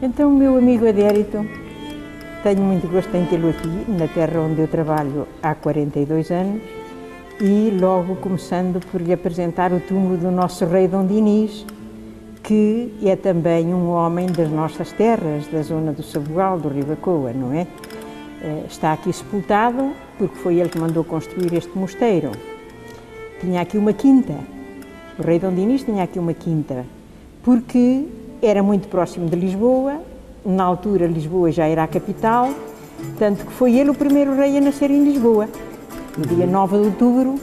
Então, meu amigo Adérito, tenho muito gosto em tê-lo aqui, na terra onde eu trabalho há 42 anos, e logo começando por lhe apresentar o túmulo do nosso rei Dom Dinis, que é também um homem das nossas terras, da zona do Sabugal, do Rio da Coa, não é? Está aqui sepultado porque foi ele que mandou construir este mosteiro. Tinha aqui uma quinta, o rei Dom Dinis tinha aqui uma quinta, porque era muito próximo de Lisboa, na altura Lisboa já era a capital, tanto que foi ele o primeiro rei a nascer em Lisboa, no dia 9 de outubro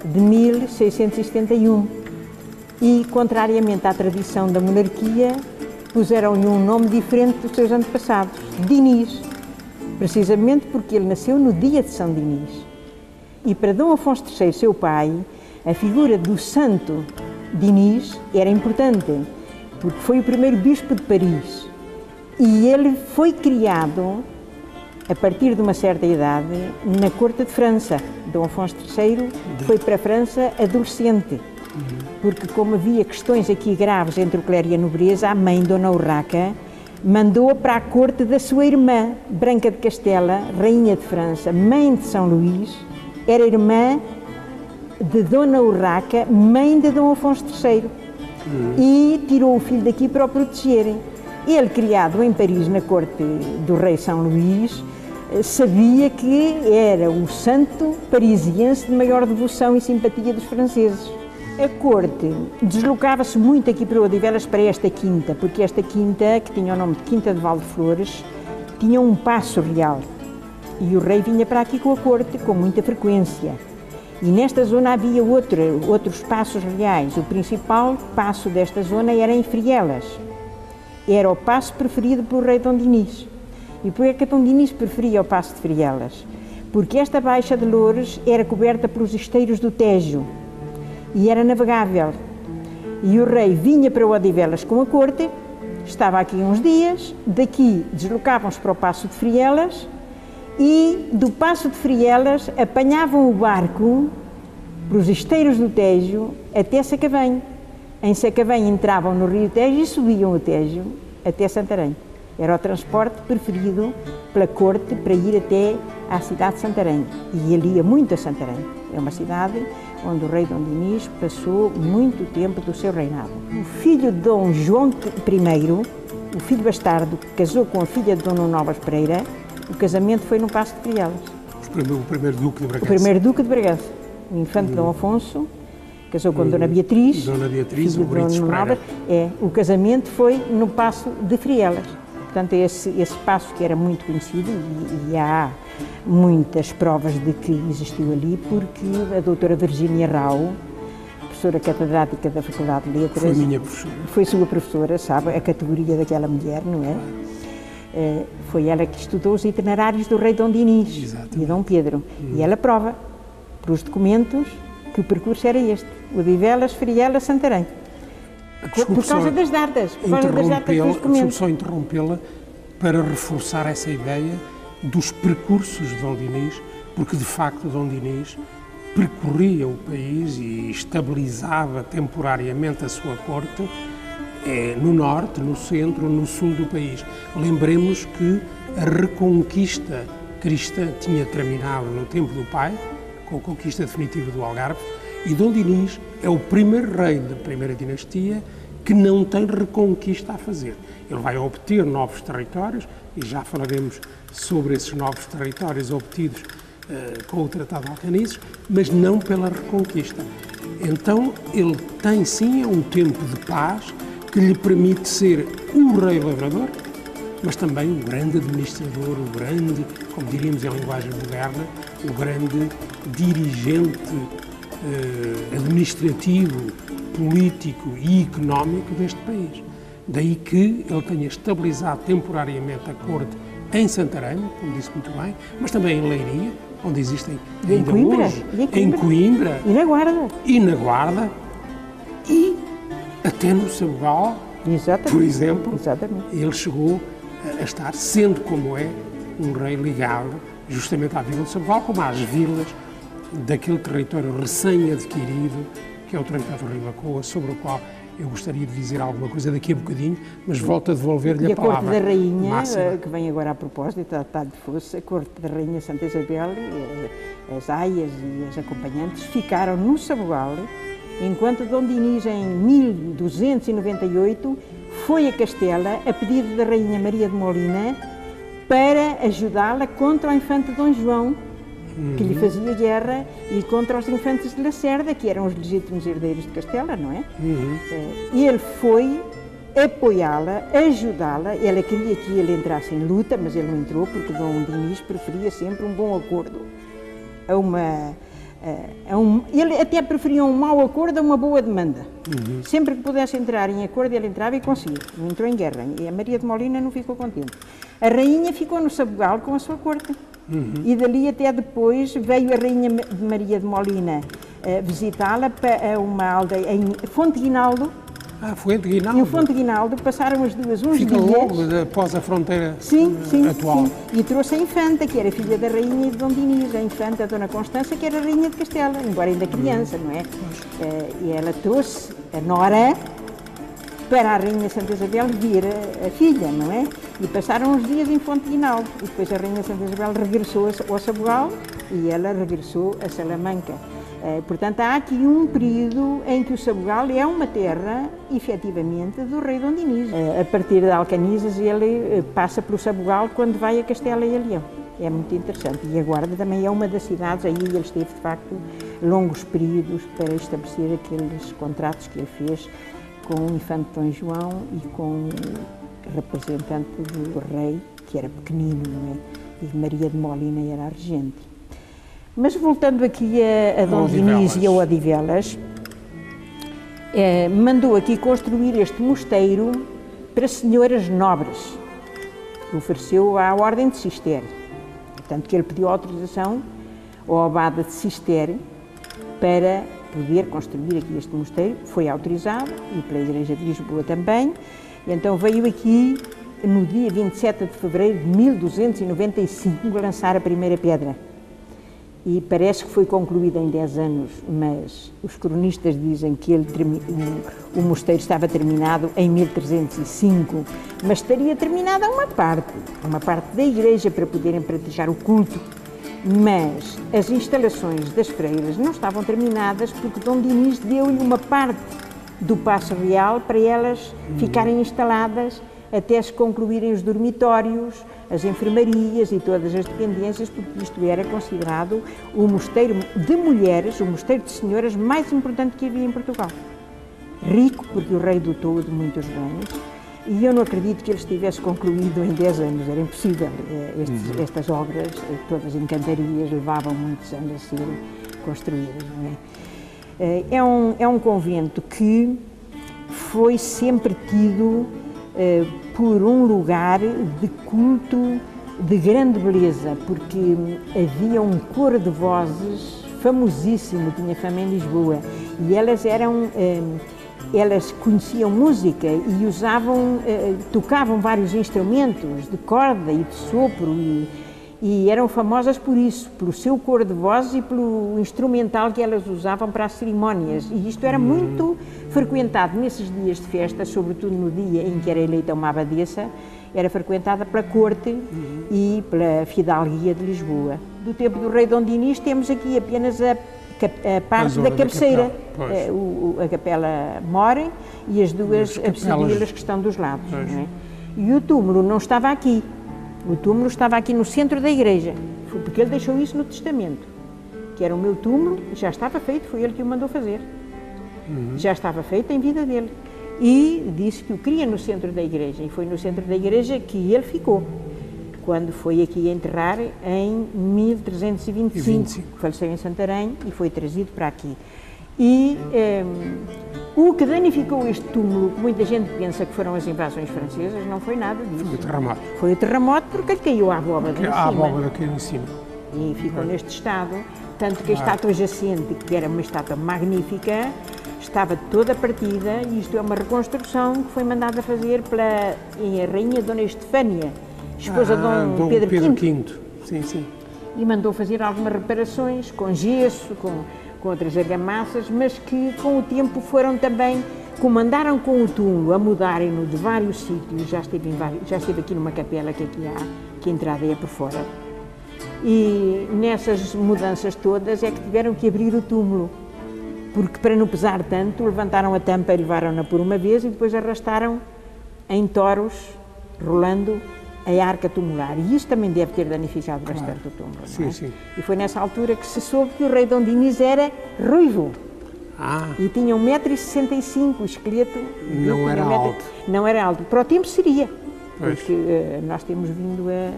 de 1671. E, contrariamente à tradição da monarquia, puseram-lhe um nome diferente dos seus antepassados, Dinis, precisamente porque ele nasceu no dia de São Dinis. E para Dom Afonso III, seu pai, a figura do santo Dinis era importante, porque foi o primeiro bispo de Paris. E ele foi criado, a partir de uma certa idade, na corte de França. Dom Afonso III foi para a França adolescente, porque como havia questões aqui graves entre o clero e a nobreza, a mãe, Dona Urraca, mandou-a para a corte da sua irmã, Branca de Castela, rainha de França, mãe de São Luís, era irmã de Dona Urraca, mãe de Dom Afonso III, e tirou o filho daqui para o protegerem. Ele, criado em Paris, na corte do rei São Luís, sabia que era o santo parisiense de maior devoção e simpatia dos franceses. A corte deslocava-se muito aqui para Odivelas, para esta quinta, porque esta quinta, que tinha o nome de Quinta de Valdeflores, tinha um paço real. E o rei vinha para aqui com a corte com muita frequência. E nesta zona havia outros passos reais. O principal passo desta zona era em Frielas. Era o passo preferido pelo rei Dom Dinis. E por que Dom Dinis preferia o passo de Frielas? Porque esta Baixa de Loures era coberta pelos esteiros do Tejo e era navegável. E o rei vinha para Odivelas com a corte, estava aqui uns dias, daqui deslocavam-se para o passo de Frielas e do passo de Frielas apanhavam o barco pelos esteiros do Tejo até Sacavém. Em Sacavém entravam no rio Tejo e subiam o Tejo até Santarém. Era o transporte preferido pela corte para ir até à cidade de Santarém. E ele ia muito a Santarém. É uma cidade onde o rei Dom Dinis passou muito tempo do seu reinado. O filho de Dom João I, o filho bastardo, que casou com a filha de Dom Nuno Alves Pereira, o casamento foi no Paço de Frielas. O primeiro duque de Bragança. O primeiro duque de Bragança. O infante Dom Afonso casou com Dona Beatriz. Dona Beatriz, filho de Dom Nuno Alves. O casamento foi no Paço de Frielas. Portanto, esse paço que era muito conhecido e há muitas provas de que existiu ali, porque a doutora Virgínia Rau, professora catedrática da Faculdade de Letras, foi minha professora. Foi sua professora, sabe, a categoria daquela mulher, não é? Foi ela que estudou os itinerários do rei Dom Dinis. Exatamente. E Dom Pedro. E ela prova, pelos documentos, que o percurso era este, Odivelas, Frielas, Santarém. Por causa das datas, dos documentos. Desculpe só interrompê-la para reforçar essa ideia dos percursos de Dom Dinis, porque de facto Dom Dinis percorria o país e estabilizava temporariamente a sua corte no norte, no centro, no sul do país. Lembremos que a reconquista cristã tinha terminado no tempo do pai, com a conquista definitiva do Algarve, e Dom Dinis é o primeiro rei da primeira dinastia que não tem reconquista a fazer. Ele vai obter novos territórios, e já falaremos sobre esses novos territórios obtidos com o Tratado de Alcanísio, mas não pela reconquista. Então, ele tem sim um tempo de paz que lhe permite ser o rei lavrador, mas também o grande administrador, o grande, como diríamos em linguagem moderna, o grande dirigente administrativo, político e económico deste país. Daí que ele tenha estabilizado temporariamente a corte em Santarém, como disse muito bem, mas também em Leiria, onde existem ainda hoje, em Coimbra e na Guarda. E na Guarda, e até no Sabugal, por exemplo. Exatamente. Ele chegou a estar, sendo como é, um rei ligado justamente à Vila do Sabugal, como às vilas daquele território recém-adquirido, que é o Tratado do Rio da Coa, sobre o qual Eu gostaria de dizer alguma coisa daqui a bocadinho, mas volto a devolver-lhe a palavra. E a corte da rainha, Máxima. que vem agora a propósito, está de fosse, a corte da rainha Santa Isabel, as aias e as acompanhantes ficaram no Sabugal, enquanto Dom Dinis, em 1298, foi a Castela a pedido da rainha Maria de Molina para ajudá-la contra o infante Dom João, que lhe fazia guerra, e contra os infantes de Lacerda, que eram os legítimos herdeiros de Castela, não é? E ele foi apoiá-la, ajudá-la. Ela queria que ele entrasse em luta, mas ele não entrou, porque Dom Dinis preferia sempre um bom acordo. Ele até preferia um mau acordo a uma boa demanda. Sempre que pudesse entrar em acordo, ele entrava e conseguia. Não entrou em guerra. E a Maria de Molina não ficou contente. A rainha ficou no Sabugal com a sua corte. E dali até depois veio a rainha Maria de Molina visitá-la para uma aldeia em Fonte Guinaldo. Fonte Guinaldo. E o Fonte Guinaldo passaram as duas uns Fica dias. logo após a fronteira atual. Sim. E trouxe a infanta, que era filha da rainha de Dom Dinis, a infanta, a Dona Constança, que era rainha de Castela, embora ainda criança, não é? E ela trouxe a nora para a rainha Santa Isabel vir a filha, não é? E passaram uns dias em Fonte Guinaldo. E depois a rainha Santa Isabel regressou ao Sabugal e ela regressou a Salamanca. Portanto, há aqui um período em que o Sabugal é uma terra, efetivamente, do rei Dom Dinis. A partir de Alcanisas, ele passa pelo Sabugal quando vai a Castela e a Leão. É muito interessante. E a Guarda também é uma das cidades, aí ele esteve, de facto, longos períodos para estabelecer aqueles contratos que ele fez com o infante Dom João e com o representante do rei, que era pequenino, não é? E Maria de Molina era a regente. Mas voltando aqui a Dom Dinis e a Odivelas, mandou aqui construir este mosteiro para senhoras nobres, que ofereceu à Ordem de Cister. Portanto, que ele pediu autorização ao abade de Cister para poder construir aqui este mosteiro. Foi autorizado, e pela Igreja de Lisboa também. E então veio aqui, no dia 27 de fevereiro de 1295, lançar a primeira pedra. E parece que foi concluída em 10 anos, mas os cronistas dizem que o mosteiro estava terminado em 1305, mas estaria terminada uma parte da igreja para poderem praticar o culto. Mas as instalações das freiras não estavam terminadas porque Dom Dinis deu-lhe uma parte do Paço Real para elas ficarem instaladas até se concluírem os dormitórios, as enfermarias e todas as dependências, porque isto era considerado o mosteiro de mulheres, o mosteiro de senhoras mais importante que havia em Portugal. Rico, porque o rei dotou de muitos bens, e eu não acredito que ele estivesse concluído em 10 anos, era impossível. Estas obras, todas encantarias, levavam muitos anos a serem construídas, não é? É um convento que foi sempre tido por um lugar de culto de grande beleza, porque havia um coro de vozes famosíssimo, tinha fama em Lisboa, e elas conheciam música e tocavam vários instrumentos de corda e de sopro, e eram famosas por isso, pelo seu coro de vozes e pelo instrumental que elas usavam para as cerimónias. E isto era muito frequentado nesses dias de festa, sobretudo no dia em que era eleita uma abadesa, era frequentada pela corte e pela fidalguia de Lisboa. Do tempo do rei Dom Dinis temos aqui apenas a parte da cabeceira, a capela mor e as duas absidilas que estão dos lados. Não é? E o túmulo não estava aqui. O túmulo estava aqui no centro da igreja, porque ele deixou isso no testamento, que era o meu túmulo, já estava feito, foi ele que o mandou fazer. Já estava feito em vida dele. E disse que o queria no centro da igreja, e foi no centro da igreja que ele ficou, quando foi aqui enterrar em 1325, faleceu em Santarém e foi trazido para aqui. E o que danificou este túmulo, que muita gente pensa que foram as invasões francesas, não foi nada disso. Foi o terremoto. Foi o terremoto porque lhe caiu a abóbada em cima. A abóbada caiu em cima. E ficou neste estado, tanto que a estátua jacente, que era uma estátua magnífica, estava toda partida, e isto é uma reconstrução que foi mandada fazer pela rainha Dona Estefânia, esposa de Dom Pedro V. Sim, sim. E mandou fazer algumas reparações, com gesso, com outras argamassas, mas que com o tempo foram também como andaram com o túmulo a mudarem-no de vários sítios, já esteve aqui numa capela que aqui há, que a entrada é por fora. E nessas mudanças todas é que tiveram que abrir o túmulo, porque para não pesar tanto, levantaram a tampa e levaram-na por uma vez e depois arrastaram em toros, rolando a arca tumular. E isto também deve ter danificado bastante o túmulo, não é? Sim. E foi nessa altura que se soube que o rei Dom Dinis era ruivo. E tinha 1,65 m, o esqueleto não era alto. Não era alto. Para o tempo seria, pois. Porque nós temos vindo a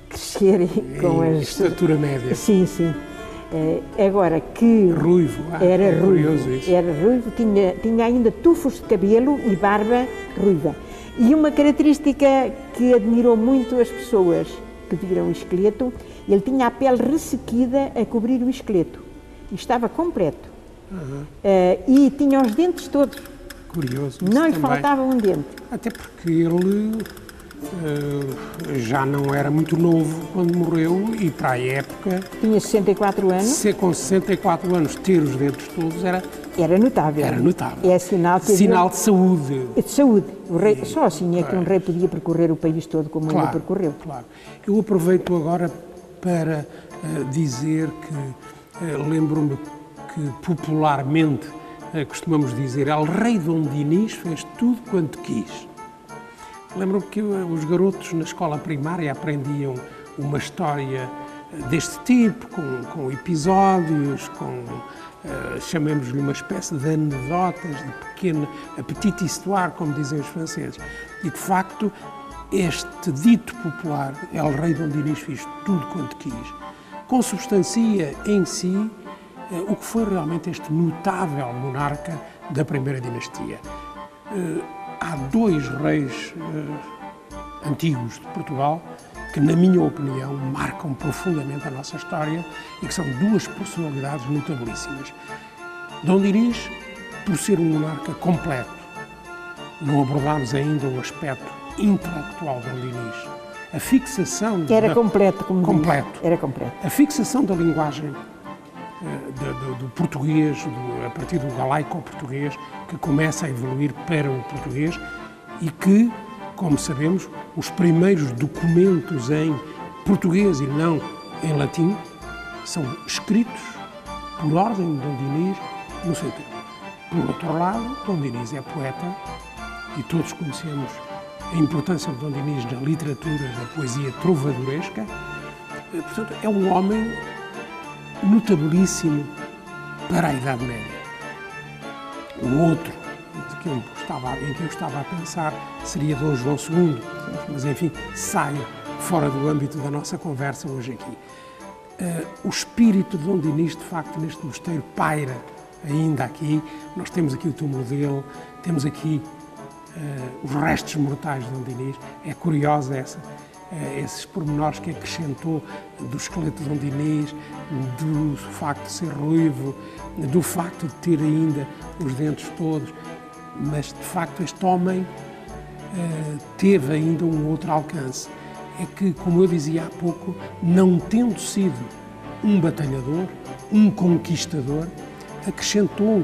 crescer com a estatura média. Sim. Agora que ruivo, era curioso isso. Era ruivo, tinha ainda tufos de cabelo e barba ruiva. E uma característica que admirou muito as pessoas que viram o esqueleto, ele tinha a pele ressequida a cobrir o esqueleto. E estava completo. E tinha os dentes todos. Curioso. Não lhe faltava um dente. Até porque ele já não era muito novo quando morreu e para a época... Tinha 64 anos. Ser com 64 anos ter os dentes todos era notável. Era notável. É sinal que sinal de saúde. De saúde. O rei, só assim é que um rei podia percorrer o país todo como ele percorreu. Claro. Eu aproveito agora para dizer que lembro-me que popularmente costumamos dizer El Rei Dom Dinis fez tudo quanto quis. Lembro-me que os garotos na escola primária aprendiam uma história deste tipo, com episódios, chamemos-lhe uma espécie de anedotas, de pequena petite histoire, como dizem os franceses. E, de facto, este dito popular, El Rei Dom Dinis fez tudo quanto quis, consubstancia em si o que foi realmente este notável monarca da primeira dinastia. Há dois reis antigos de Portugal que, na minha opinião, marcam profundamente a nossa história e que são duas personalidades notabilíssimas. Dom Dinis, por ser um monarca completo, não abordámos ainda o aspecto intelectual de Dom Dinis. A fixação... Era completo, como completo. Diz. Era completo. A fixação da linguagem do português, a partir do galaico-português, que começa a evoluir para o português e que, como sabemos, os primeiros documentos em português e não em latim são escritos por ordem de Dom Dinis no seu tempo. Por outro lado, Dom Dinis é poeta e todos conhecemos a importância de Dom Dinis na literatura, na poesia trovadoresca. Portanto, é um homem notabilíssimo para a Idade Média. O outro em que eu estava a pensar seria Dom João II, mas enfim, sai fora do âmbito da nossa conversa hoje aqui. O espírito de Dom Dinis, de facto, neste mosteiro paira ainda aqui. Nós temos aqui o túmulo dele, temos aqui os restos mortais de Dom Dinis. É curiosa esses pormenores que acrescentou do esqueleto de Dom Dinis, do facto de ser ruivo, do facto de ter ainda os dentes todos, mas de facto este homem teve ainda um outro alcance. É que, como eu dizia há pouco, não tendo sido um batalhador, um conquistador, acrescentou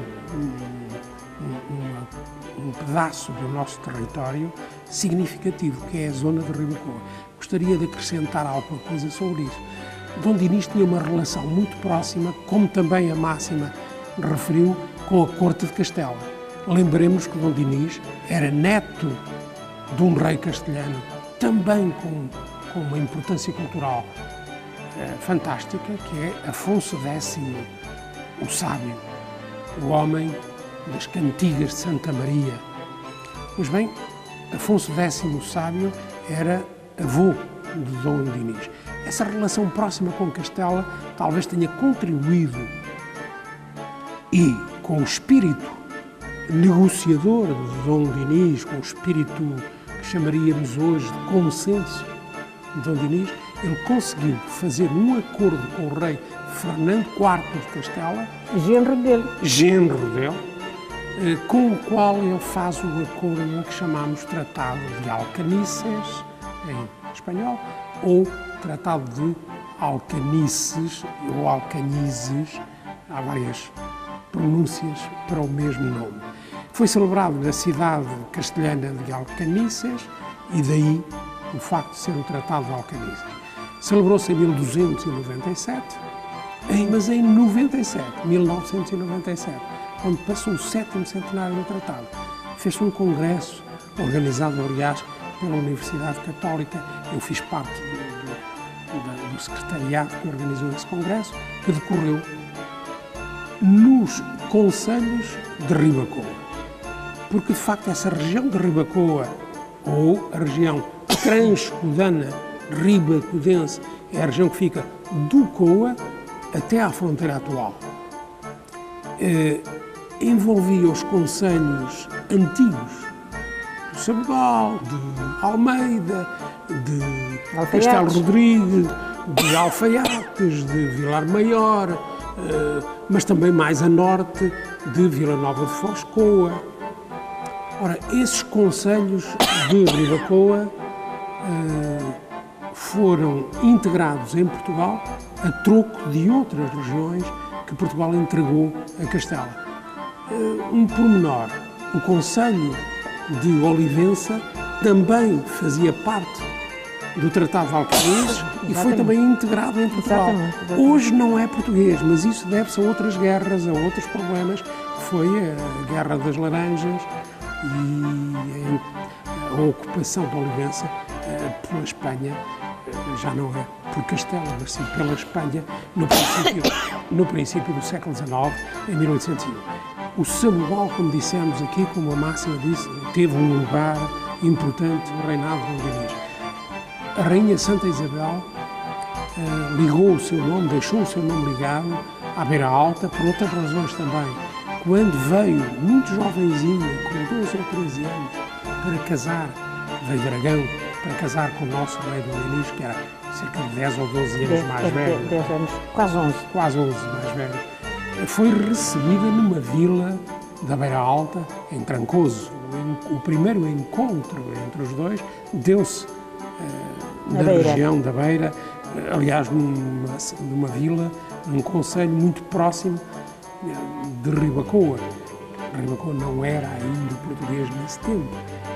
um pedaço do nosso território significativo, que é a zona de Ribacoa. Gostaria de acrescentar alguma coisa sobre isso. Dom Dinis tinha uma relação muito próxima, como também a Máxima referiu, com a corte de Castela. Lembremos que Dom Dinis era neto de um rei castelhano, também com uma importância cultural fantástica, que é Afonso X, o Sábio, o homem das cantigas de Santa Maria. Pois bem, Afonso X, o Sábio, era avô de Dom Dinis. Essa relação próxima com Castela talvez tenha contribuído e com o espírito negociador de Dom Dinis, com o espírito que chamaríamos hoje de consenso de Dom Dinis, ele conseguiu fazer um acordo com o rei Fernando IV de Castela, genro dele, com o qual ele faz o acordo que chamamos Tratado de Alcanices, em espanhol, ou Tratado de Alcanices ou Alcanizes, há várias pronúncias para o mesmo nome. Foi celebrado na cidade castelhana de Alcañices e daí o facto de ser o Tratado de Alcañices. Celebrou-se em 1297, mas em 1997, quando passou o 7º centenário do Tratado, fez-se um congresso, organizado, aliás, pela Universidade Católica. Eu fiz parte do secretariado que organizou esse congresso, que decorreu nos concelhos de Ribacoa. Porque, de facto, essa região de Ribacoa, ou a região transcodana ribacodense, é a região que fica do Coa até à fronteira atual. Envolvia os concelhos antigos de Sabugal, de Almeida, de Castelo Rodrigues, de Alfaiates, de Vilar Maior, mas também mais a norte de Vila Nova de Foscoa. Ora, esses concelhos de Ribacoa foram integrados em Portugal a troco de outras regiões que Portugal entregou a Castela. Um pormenor, o concelho de Olivença também fazia parte do Tratado de Alcañices e foi também integrado em Portugal. Exatamente. Hoje não é português, mas isso deve-se a outras guerras, a outros problemas, que foi a Guerra das Laranjas e a ocupação de Olivença pela Espanha, já não é por Castela, mas sim pela Espanha, no princípio do século XIX, em 1801. O Sabugal, como dissemos aqui, como a Máxima disse, teve um lugar importante no reinado de Dom Dinis. A Rainha Santa Isabel ligou o seu nome, deixou o seu nome ligado à Beira Alta, por outras razões também. Quando veio, muito jovenzinha, com 12 ou 13 anos, para casar, veio de Aragão, para casar com o nosso rei Dom Dinis, que era cerca de 10 ou 12 anos mais velho. 10 anos, quase 11. Quase 11 mais velho. Foi recebida numa vila da Beira Alta, em Trancoso. O primeiro encontro entre os dois deu-se na região da Beira, aliás, numa vila, num concelho muito próximo de Ribacoa. Ribacoa não era ainda português nesse tempo.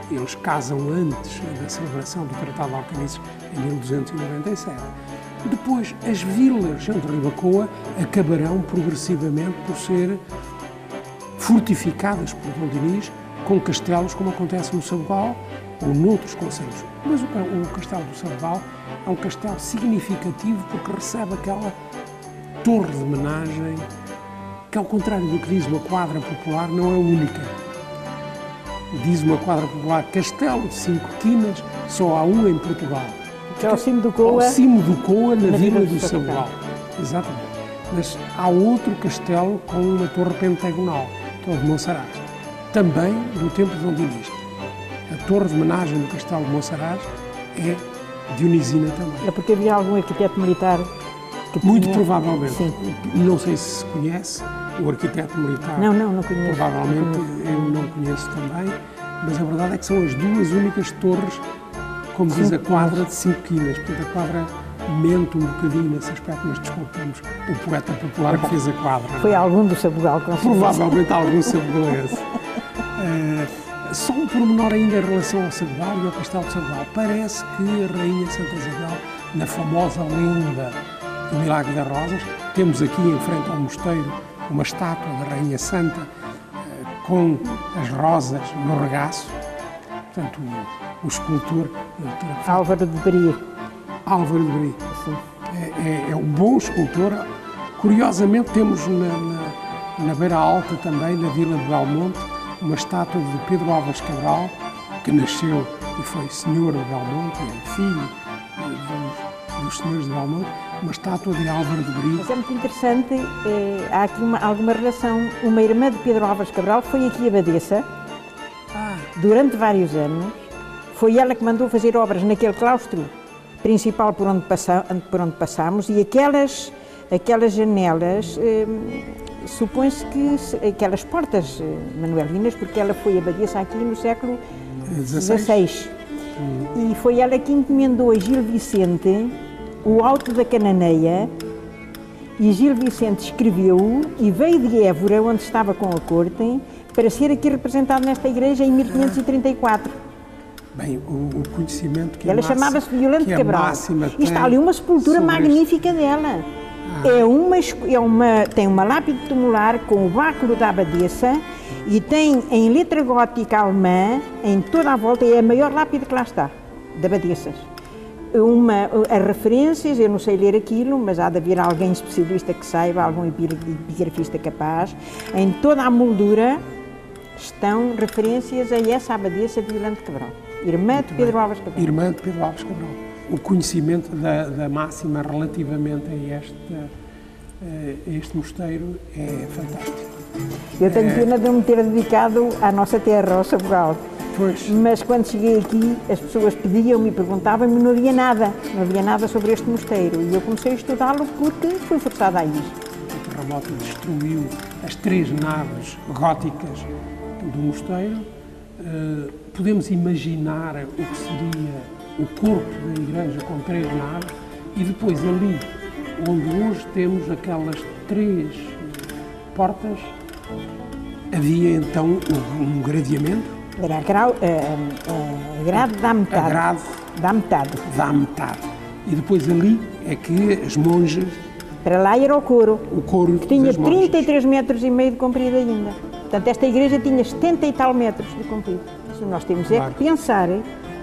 Eles casam antes da celebração do Tratado de Alcañices, em 1297. Depois, as vilas de Ribacoa acabarão progressivamente por ser fortificadas por Dom Dinis com castelos, como acontece no Sabugal ou noutros concelhos. Mas o castelo do Sabugal é um castelo significativo porque recebe aquela torre de homenagem que, ao contrário do que diz uma quadra popular, não é única. Diz uma quadra popular, Castelo de 5 quinas, só há um em Portugal. Que é ao cimo do Coa. Ao cimo do Coa, na vila do Sabugal. Exatamente. Mas há outro castelo com uma torre pentagonal, que é o de Monsaraz. Também do tempo de Dom Dinis. A torre de homenagem do castelo de Monsaraz é dionisina também. É porque havia algum arquiteto militar que Muito tinha... provavelmente. Sim. Não sei se se conhece o arquiteto militar. Não conheço. Provavelmente eu não conheço também, mas a verdade é que são as duas únicas torres, como diz a quadra, de 5 quinas. Portanto, a quadra mente um bocadinho nesse aspecto, mas desculpemos o poeta popular que fez a quadra. Foi algum do Sabugal, com certeza. Provavelmente algum sabugalense. Só um pormenor ainda em relação ao Sabugal e ao Castelo de Sabugal. Parece que a Rainha Santa Isabel, na famosa lenda do Milagre das Rosas, temos aqui em frente ao mosteiro uma estátua da Rainha Santa com as rosas no regaço. Portanto, o escultor... Álvaro de Bri. Álvaro de Bri. É um bom escultor. Curiosamente, temos na Beira Alta também, na vila de Belmonte, uma estátua de Pedro Álvares Cabral, que nasceu e foi senhor de Belmonte, é filho dos senhores de Belmonte, uma estátua de Álvaro de Bri. Mas é muito interessante, há aqui alguma relação. Uma irmã de Pedro Álvares Cabral foi aqui abadesa durante vários anos. Foi ela que mandou fazer obras naquele claustro principal por onde passámos, e aquelas janelas, supõe-se que aquelas portas manuelinas, porque ela foi abadesa aqui no século XVI. E foi ela que encomendou a Gil Vicente o Alto da Cananeia, e Gil Vicente escreveu e veio de Évora, onde estava com a corte, para ser aqui representado nesta igreja em 1534. Bem, o conhecimento que ela chamava-se Violante de Cabral. E está ali uma sepultura magnífica dela. Tem uma lápide tumular com o báculo da abadesa e tem em letra gótica alemã, em toda a volta, é a maior lápide que lá está, de abadesas. As referências, eu não sei ler aquilo, mas há de haver alguém especialista que saiba, algum epigrafista capaz. Em toda a moldura estão referências a essa abadesa de Violante de Cabral, irmã de Pedro Álvares Cabral. Irmã de Pedro Álvares Cabral. O conhecimento da máxima relativamente a este mosteiro é fantástico. Eu tenho pena de não me ter dedicado à nossa terra, ao Sabugal. Pois. Mas quando cheguei aqui, as pessoas pediam-me e perguntavam-me, não havia nada sobre este mosteiro. E eu comecei a estudá-lo porque fui forçada a ir. O terremoto destruiu as 3 naves góticas do mosteiro. Podemos imaginar o que seria o corpo da igreja com 3 naves e depois ali, onde hoje temos aquelas 3 portas, havia então um gradeamento. Era a grade da metade. A grade da metade. E depois ali é que as monjas... Para lá era o coro. O coro que tinha das monjas. 33 metros e meio de comprido ainda. Portanto, esta igreja tinha 70 e tal metros de comprido. Nós temos que pensar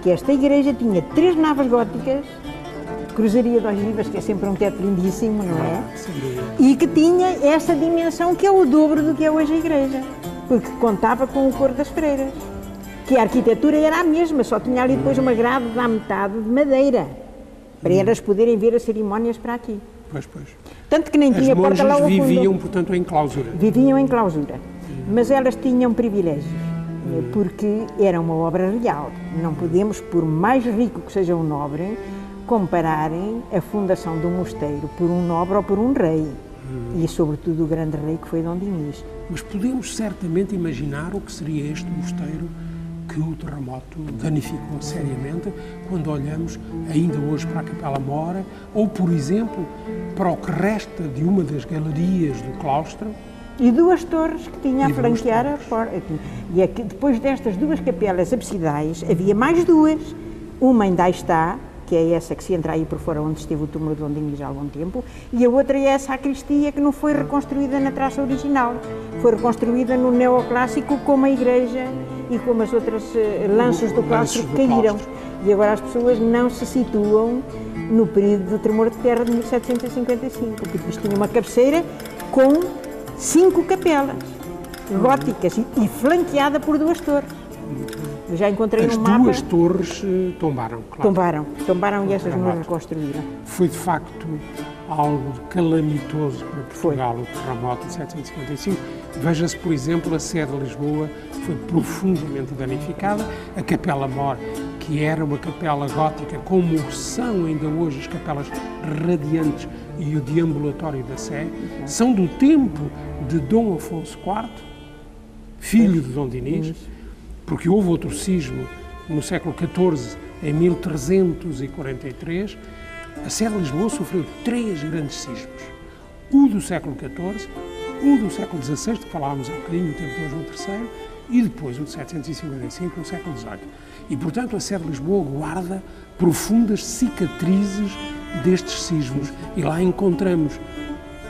que esta igreja tinha 3 naves góticas, cruzaria de ogivas, que é sempre um teto lindíssimo, não é? E que tinha essa dimensão que é o dobro do que é hoje a igreja, porque contava com o coro das freiras. Que a arquitetura era a mesma, só tinha ali depois uma grade da metade de madeira, para elas poderem ver as cerimónias para aqui. Pois. Tanto que nem tinha porta lá ao fundo. As monjas viviam, portanto, em clausura. Viviam em clausura, mas elas tinham privilégios, porque era uma obra real. Não podemos, por mais rico que seja um nobre, compararem a fundação do mosteiro por um nobre ou por um rei. E, sobretudo, o grande rei que foi Dom Dinis. Mas podemos certamente imaginar o que seria este mosteiro que o terremoto danificou seriamente quando olhamos ainda hoje para a Capela Mor ou, por exemplo, para o que resta de uma das galerias do claustro. E 2 torres que tinha a flanquear a porta. E aqui, depois destas 2 capelas absidais, havia mais 2. Uma ainda está, que é essa que se entra aí por fora, onde esteve o túmulo de Dom Dinis há algum tempo, e a outra é a sacristia, que não foi reconstruída na traça original. Foi reconstruída no neoclássico, como a igreja e como as outras lanças do claustro que caíram. E agora as pessoas não se situam no período do tremor de terra de 1755, porque isto tinha uma cabeceira com 5 capelas góticas e flanqueada por 2 torres. Eu já encontrei um mapa. As 2 torres tombaram, claro. Tombaram e essas não reconstruíram. Foi de facto algo calamitoso para Portugal, o terremoto de 1755. Veja-se, por exemplo, a sede de Lisboa foi profundamente danificada. A Capela Mor, que era uma capela gótica, como são ainda hoje as capelas radiantes e o deambulatório da Sé, são do tempo de Dom Afonso IV, filho de Dom Dinis, porque houve outro sismo no século XIV, em 1343, a sede de Lisboa sofreu 3 grandes sismos. O do século XIV, o do século XVI, que falávamos há bocadinho, no tempo de Dom João III, e depois o de 755, no século XVIII. E, portanto, a sede de Lisboa guarda profundas cicatrizes destes sismos. E lá encontramos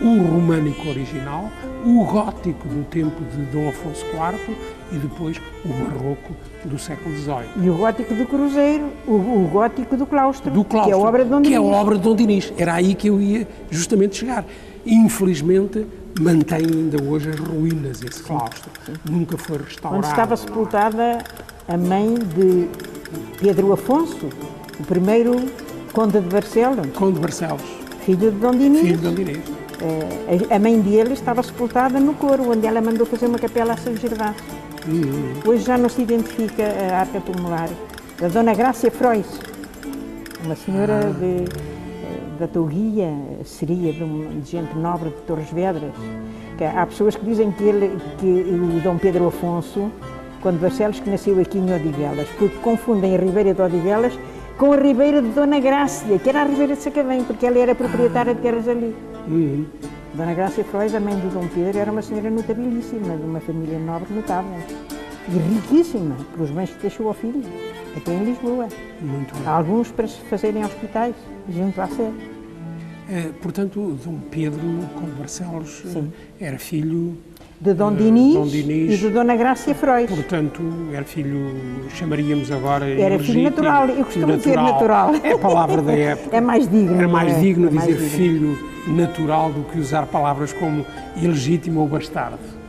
o românico original, o gótico do tempo de Dom Afonso IV e depois o barroco do século XVIII. E o gótico do Cruzeiro, o gótico do claustro, que é a obra de Dom Dinis. Que é a obra de Dom Dinis. Era aí que eu ia justamente chegar. Infelizmente, mantém ainda hoje as ruínas esse claustro. Nunca foi restaurado. Onde estava sepultada a mãe de Pedro Afonso, o primeiro conde de Barcelos. Conde de Barcelos. Filho de Dom Dinis. Filho de Dom Dinis. A mãe dele estava sepultada no coro, onde ela mandou fazer uma capela a São Gervásio. Hoje já não se identifica a arca tumular da Dona Grácia Frois, uma senhora da Touguia, seria de gente nobre de Torres Vedras. Há pessoas que dizem que o Dom Pedro Afonso, quando Barcelos, que nasceu aqui em Odivelas, porque confundem a Ribeira de Odivelas com a Ribeira de Dona Grácia, que era a Ribeira de Sacavém, porque ela era proprietária de terras ali. Dona Grácia Frois, a mãe do Dom Pedro, era uma senhora notabilíssima, de uma família nobre notável. E riquíssima, pelos bens que deixou ao filho, aqui em Lisboa. Muito bem. Alguns para se fazerem hospitais, junto à Sé. Portanto, Dom Pedro com Barcelos era filho De Dom Dinis e de Dona Grácia Frois. Portanto, era filho, chamaríamos agora Era filho natural, eu costumo dizer natural. É a palavra da época. É mais digno. Era mais digno é mais dizer digno. filho natural do que usar palavras como ilegítimo ou bastardo.